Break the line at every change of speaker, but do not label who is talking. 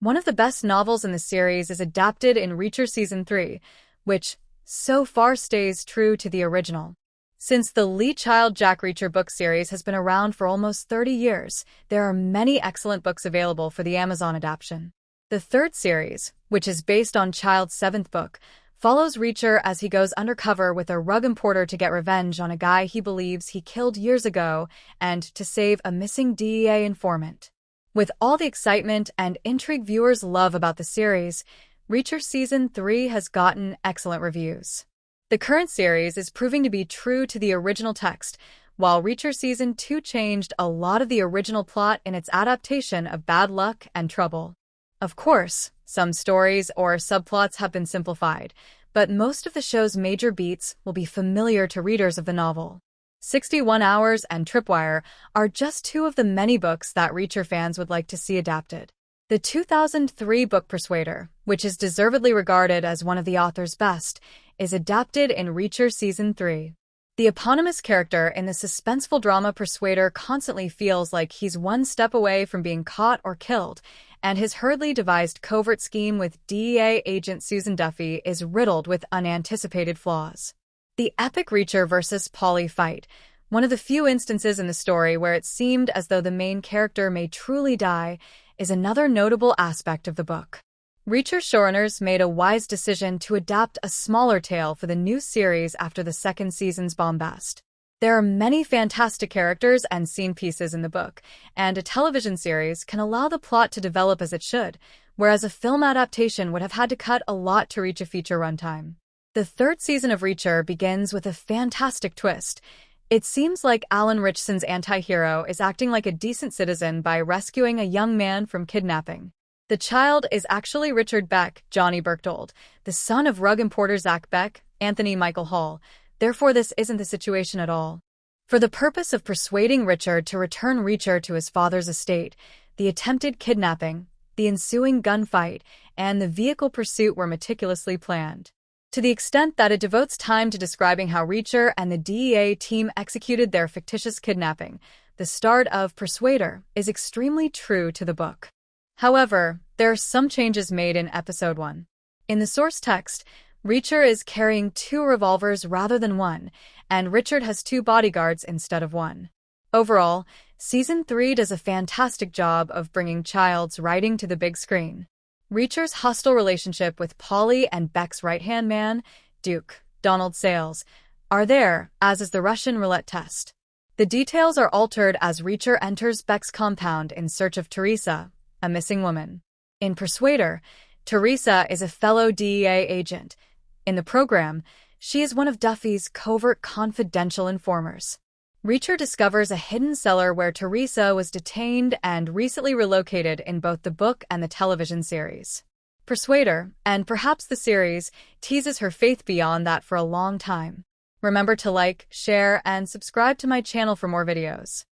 One of the best novels in the series is adapted in Reacher Season 3, which so far stays true to the original. Since the Lee Child Jack Reacher book series has been around for almost 30 years, there are many excellent books available for the Amazon adaptation. The third series, which is based on Child's seventh book, follows Reacher as he goes undercover with a rug importer to get revenge on a guy he believes he killed years ago and to save a missing DEA informant. With all the excitement and intrigue viewers love about the series, Reacher Season 3 has gotten excellent reviews. The current series is proving to be true to the original text, while Reacher Season 2 changed a lot of the original plot in its adaptation of Bad Luck and Trouble. Of course, some stories or subplots have been simplified, but most of the show's major beats will be familiar to readers of the novel. 61 Hours and Tripwire are just two of the many books that Reacher fans would like to see adapted. The 2003 book Persuader, which is deservedly regarded as one of the author's best, is adapted in Reacher Season 3. The eponymous character in the suspenseful drama Persuader constantly feels like he's one step away from being caught or killed, and his hurriedly devised covert scheme with DEA agent Susan Duffy is riddled with unanticipated flaws. The epic Reacher versus Polly fight, one of the few instances in the story where it seemed as though the main character may truly die, is another notable aspect of the book. Reacher showrunners made a wise decision to adapt a smaller tale for the new series after the second season's bombast. There are many fantastic characters and scene pieces in the book, and a television series can allow the plot to develop as it should, whereas a film adaptation would have had to cut a lot to reach a feature runtime. The third season of Reacher begins with a fantastic twist. It seems like Alan Ritchson's anti-hero is acting like a decent citizen by rescuing a young man from kidnapping. The child is actually Richard Beck, Johnny Berchtold, the son of rug importer Zach Beck, Anthony Michael Hall. Therefore, this isn't the situation at all. For the purpose of persuading Richard to return Reacher to his father's estate, the attempted kidnapping, the ensuing gunfight, and the vehicle pursuit were meticulously planned. To the extent that it devotes time to describing how Reacher and the DEA team executed their fictitious kidnapping, the start of Persuader is extremely true to the book. However, there are some changes made in Episode 1. In the source text, Reacher is carrying 2 revolvers rather than 1, and Richard has 2 bodyguards instead of 1. Overall, Season 3 does a fantastic job of bringing Child's writing to the big screen. Reacher's hostile relationship with Polly and Beck's right-hand man, Duke, Donald Sayles, are there, as is the Russian roulette test. The details are altered as Reacher enters Beck's compound in search of Teresa, a missing woman. In Persuader, Teresa is a fellow DEA agent. In the program, she is one of Duffy's covert confidential informers. Reacher discovers a hidden cellar where Teresa was detained and recently relocated in both the book and the television series. Persuader, and perhaps the series, teases her faith beyond that for a long time. Remember to like, share, and subscribe to my channel for more videos.